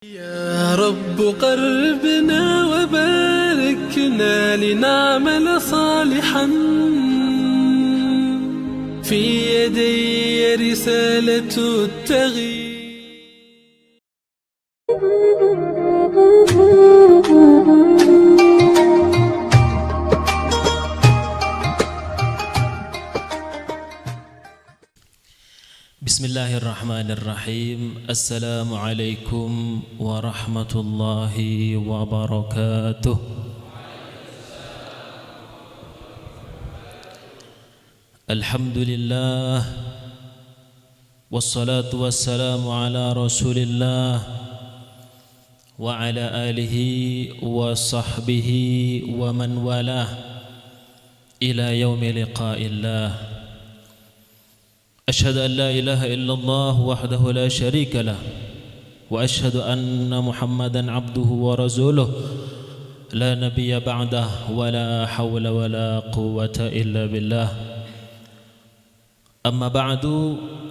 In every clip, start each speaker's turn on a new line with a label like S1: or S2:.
S1: يا رب قربنا وباركنا لنعمل صالحا في يدي رسالة التغيير.
S2: Bismillahirrahmanirrahim. Assalamualaikum warahmatullahi wabarakatuh. Alhamdulillah, wassalatu wassalamu ala rasulillah wa ala alihi wa sahbihi wa man walah ila yaumi liqa'illah. أشهد أن لا إله إلا الله وحده لا شريك له وأشهد أن محمدا عبده ورسوله لا نبي بعده ولا حول ولا قوة إلا بالله. أما بعد,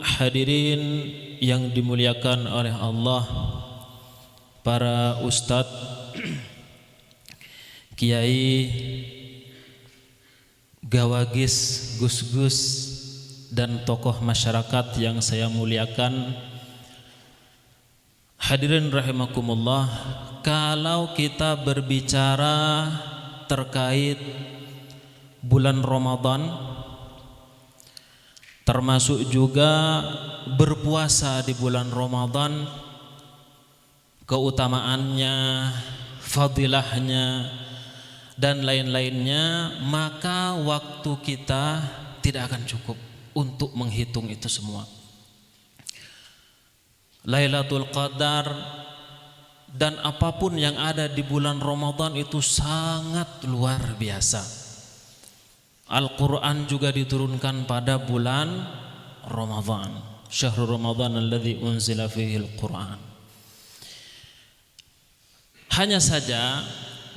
S2: hadirin yang dimuliakan oleh Allah, para ustadz, kiai, gawagis, gus-gus, dan tokoh masyarakat yang saya muliakan, hadirin rahimakumullah. Kalau kita berbicara terkait bulan Ramadan, termasuk juga berpuasa di bulan Ramadan, keutamaannya, fadilahnya, dan lain-lainnya, maka waktu kita tidak akan cukup untuk menghitung itu semua. Lailatul Qadar dan apapun yang ada di bulan Ramadan itu sangat luar biasa. Al-Quran juga diturunkan pada bulan Ramadan. Syahrul Ramadan alladzi unzila fihi al-Quran. Hanya saja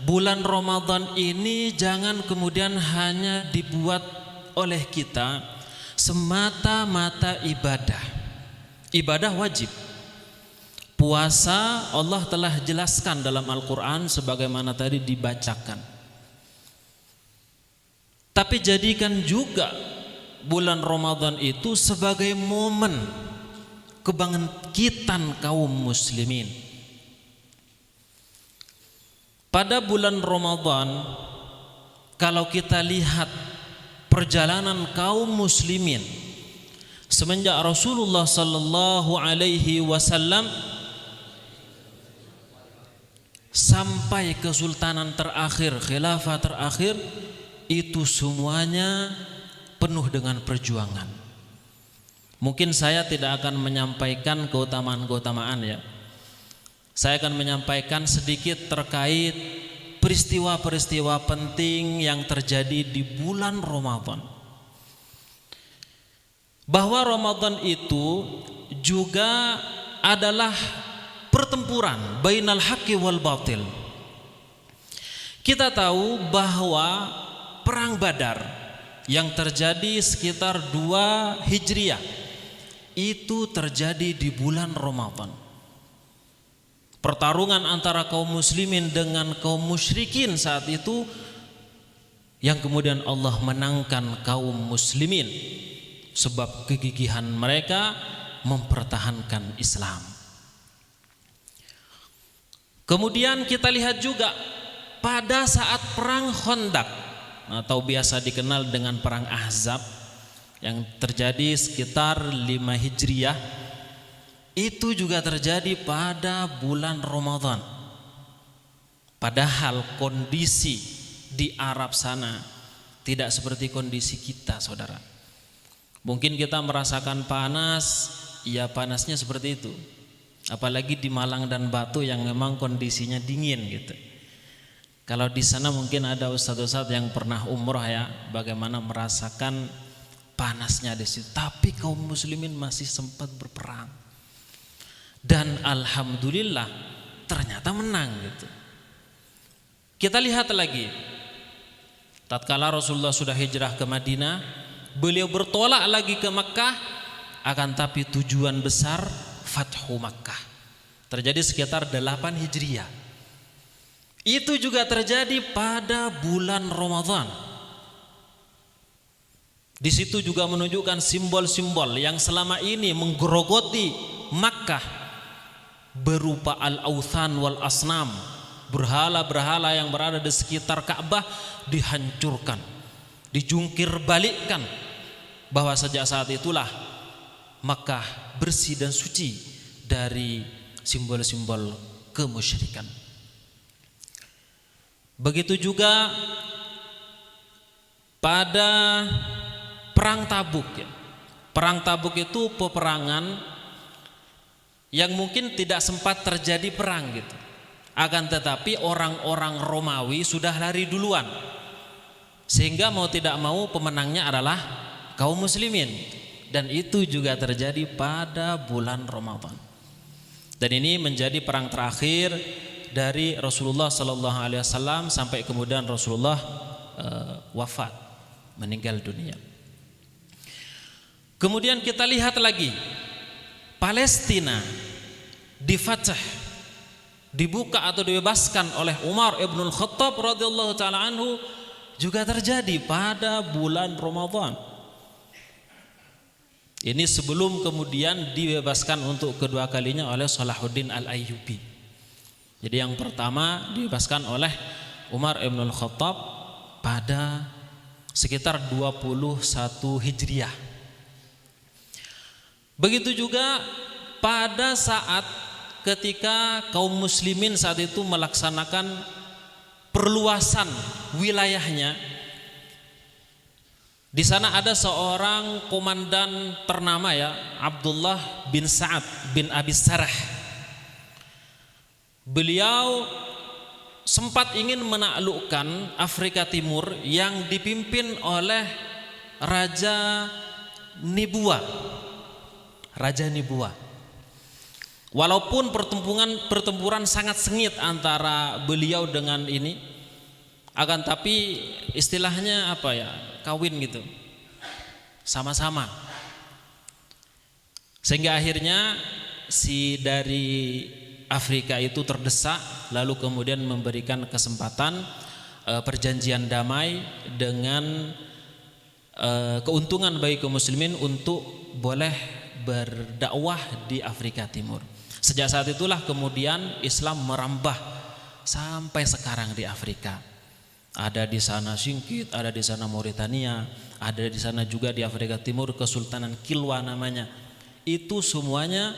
S2: bulan Ramadan ini jangan kemudian hanya dibuat oleh kita semata-mata ibadah. Ibadah wajib. Puasa Allah telah jelaskan dalam Al-Quran sebagaimana tadi dibacakan. Tapi jadikan juga bulan Ramadan itu sebagai momen kebangkitan kaum muslimin. Pada bulan Ramadan, kalau kita lihat perjalanan kaum muslimin semenjak Rasulullah sallallahu alaihi wasallam sampai kesultanan terakhir, khilafah terakhir, itu semuanya penuh dengan perjuangan. Mungkin saya tidak akan menyampaikan keutamaan-keutamaan ya. Saya akan menyampaikan sedikit terkait peristiwa-peristiwa penting yang terjadi di bulan Ramadan. Bahwa Ramadan itu juga adalah pertempuran bainal haqqi wal batil. Kita tahu bahwa perang Badar yang terjadi sekitar 2 Hijriah itu terjadi di bulan Ramadan. Pertarungan antara kaum muslimin dengan kaum musyrikin saat itu, yang kemudian Allah menangkan kaum muslimin sebab kegigihan mereka mempertahankan Islam. Kemudian kita lihat juga pada saat perang Khandaq atau biasa dikenal dengan perang Ahzab yang terjadi sekitar 5 Hijriah, itu juga terjadi pada bulan Ramadan. Padahal kondisi di Arab sana tidak seperti kondisi kita, saudara. Mungkin kita merasakan panas, ya panasnya seperti itu. Apalagi di Malang dan Batu yang memang kondisinya dingin gitu. Kalau di sana mungkin ada ustadz-ustadz yang pernah umrah ya, bagaimana merasakan panasnya di situ. Tapi kaum muslimin masih sempat berperang. Dan alhamdulillah ternyata menang gitu. Kita lihat lagi, tatkala Rasulullah sudah hijrah ke Madinah, beliau bertolak lagi ke Makkah, akan tapi tujuan besar Fathu Makkah. terjadi sekitar 8 Hijriah. Itu juga terjadi pada bulan Ramadan. Di situ juga menunjukkan simbol-simbol yang selama ini menggerogoti Makkah berupa al-authan wal asnam, berhala-berhala yang berada di sekitar Ka'bah dihancurkan, dijungkir balikkan, bahwa sejak saat itulah Makkah bersih dan suci dari simbol-simbol kemusyrikan. Begitu juga pada Perang Tabuk ya. Perang Tabuk itu peperangan yang mungkin tidak sempat terjadi perang gitu. Akan tetapi orang-orang Romawi sudah lari duluan, sehingga mau tidak mau pemenangnya adalah kaum muslimin. Dan itu juga terjadi pada bulan Ramadan. Dan ini menjadi perang terakhir dari Rasulullah sallallahu alaihi wasallam sampai kemudian Rasulullah wafat, meninggal dunia. Kemudian kita lihat lagi Palestina difatah, dibuka atau dibebaskan oleh Umar ibn Khattab radhiyallahu taala anhu, juga terjadi pada bulan Ramadan. Ini sebelum kemudian dibebaskan untuk kedua kalinya oleh Salahuddin Al-Ayyubi. Jadi yang pertama dibebaskan oleh Umar ibn Khattab pada sekitar 21 Hijriah. Begitu juga pada saat ketika kaum muslimin saat itu melaksanakan perluasan wilayahnya, di sana ada seorang komandan ternama ya, Abdullah bin Sa'ad bin Abi Sarah. Beliau sempat ingin menaklukkan Afrika Timur yang dipimpin oleh Raja Nibua. Walaupun pertempuran sangat sengit antara beliau dengan ini, akan tapi istilahnya apa ya, kawin gitu, sama-sama. Sehingga akhirnya si dari Afrika itu terdesak, lalu kemudian memberikan kesempatan perjanjian damai dengan keuntungan bagi kaum muslimin untuk boleh berdakwah di Afrika Timur. Sejak saat itulah kemudian Islam merambah sampai sekarang di Afrika. Ada di sana Singkit, ada di sana Mauritania, ada di sana juga di Afrika Timur Kesultanan Kilwa namanya. Itu semuanya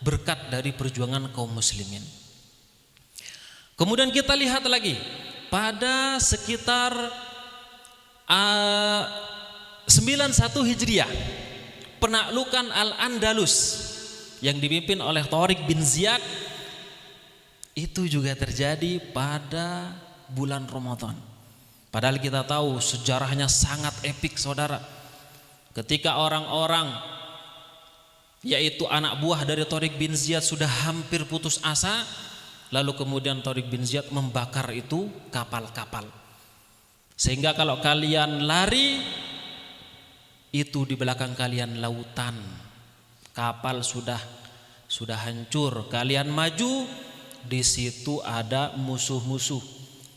S2: berkat dari perjuangan kaum muslimin. Kemudian kita lihat lagi pada sekitar 91 Hijriah, penaklukan Al-Andalus yang dipimpin oleh Tariq bin Ziyad itu juga terjadi pada bulan Ramadan. Padahal kita tahu sejarahnya sangat epik, saudara. Ketika orang-orang yaitu anak buah dari Tariq bin Ziyad sudah hampir putus asa, lalu kemudian Tariq bin Ziyad membakar itu kapal-kapal. Sehingga kalau kalian lari, itu di belakang kalian lautan, kapal sudah hancur. Kalian maju, di situ ada musuh-musuh,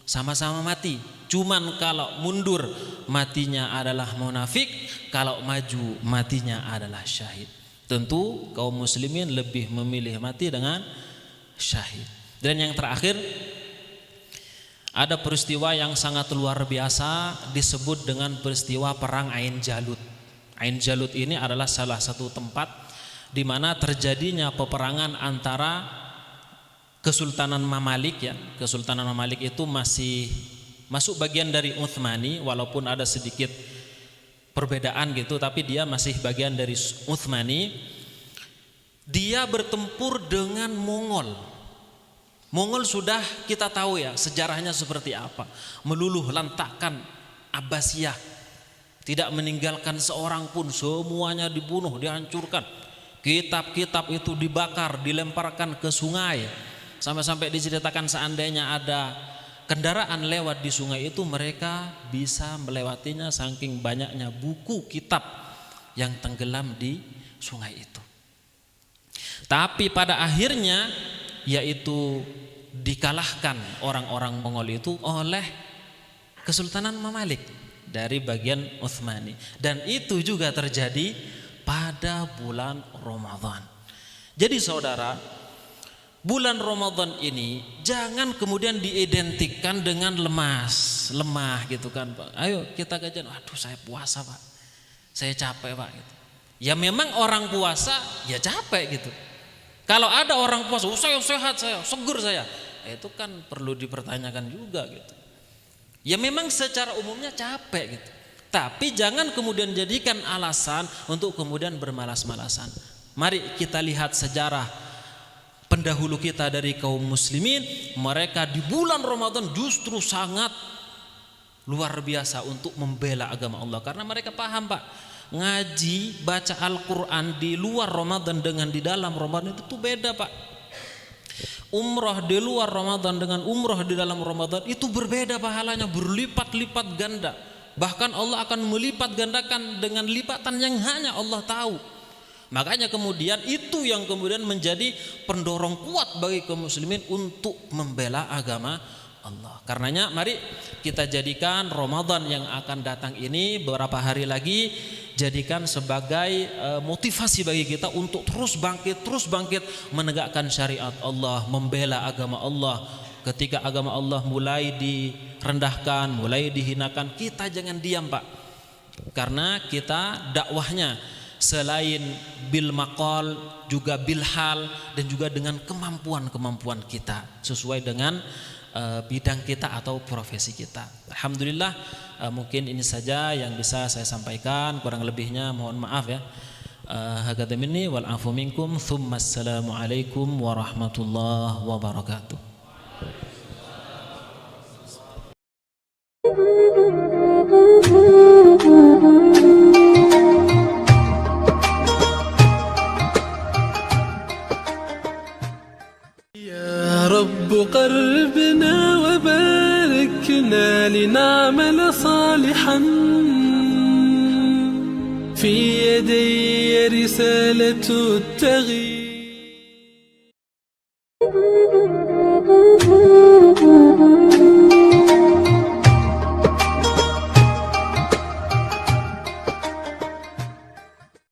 S2: sama-sama mati. Cuman kalau mundur matinya adalah munafik, kalau maju matinya adalah syahid. Tentu kaum muslimin lebih memilih mati dengan syahid. Dan yang terakhir, ada peristiwa yang sangat luar biasa disebut dengan peristiwa perang Ain Jalut. Ain Jalut ini adalah salah satu tempat di mana terjadinya peperangan antara Kesultanan Mamalik ya. Kesultanan Mamalik itu masih masuk bagian dari Utsmani, walaupun ada sedikit perbedaan gitu, tapi dia masih bagian dari Utsmani. Dia bertempur dengan Mongol. Mongol sudah kita tahu ya sejarahnya seperti apa, meluluh lantakkan Abbasiyah, tidak meninggalkan seorang pun, semuanya dibunuh, dihancurkan. Kitab-kitab itu dibakar, dilemparkan ke sungai. Sampai-sampai diceritakan seandainya ada kendaraan lewat di sungai itu, mereka bisa melewatinya saking banyaknya buku kitab yang tenggelam di sungai itu. Tapi pada akhirnya yaitu dikalahkan orang-orang Mongol itu oleh Kesultanan Mamalik dari bagian Utsmani, dan itu juga terjadi pada bulan Ramadan. Jadi saudara, bulan Ramadan ini jangan kemudian diidentikan dengan lemah gitu kan Pak. Ayo kita kajian, waduh saya puasa Pak, saya capek Pak gitu. Ya memang orang puasa ya capek gitu. Kalau ada orang puasa, saya sehat, saya seger saya, itu kan perlu dipertanyakan juga gitu. Ya memang secara umumnya capek gitu. Tapi jangan kemudian jadikan alasan untuk kemudian bermalas-malasan. Mari kita lihat sejarah pendahulu kita dari kaum muslimin. Mereka di bulan Ramadan justru sangat luar biasa untuk membela agama Allah. Karena mereka paham Pak, ngaji, baca Al-Quran di luar Ramadan dengan di dalam Ramadan itu beda Pak. Umroh di luar Ramadan dengan umroh di dalam Ramadan itu berbeda pahalanya, berlipat-lipat ganda. Bahkan Allah akan melipat gandakan dengan lipatan yang hanya Allah tahu. Makanya kemudian itu yang kemudian menjadi pendorong kuat bagi kaum muslimin untuk membela agama Allah. Karenanya mari kita jadikan Ramadan yang akan datang ini beberapa hari lagi, jadikan sebagai motivasi bagi kita untuk terus bangkit menegakkan syariat Allah, membela agama Allah. Ketika agama Allah mulai direndahkan, mulai dihinakan, kita jangan diam Pak. Karena kita dakwahnya selain bil maqal juga bil hal, dan juga dengan kemampuan kita sesuai dengan bidang kita atau profesi kita. Alhamdulillah, mungkin ini saja yang bisa saya sampaikan, kurang lebihnya mohon maaf ya. Hakadha minni wal afu minkum, tsumma assalamu alaikum warahmatullahi wabarakatuh.
S1: يا رب قربنا وباركنا لنعمل صالحا في يدي رسالة التغيير.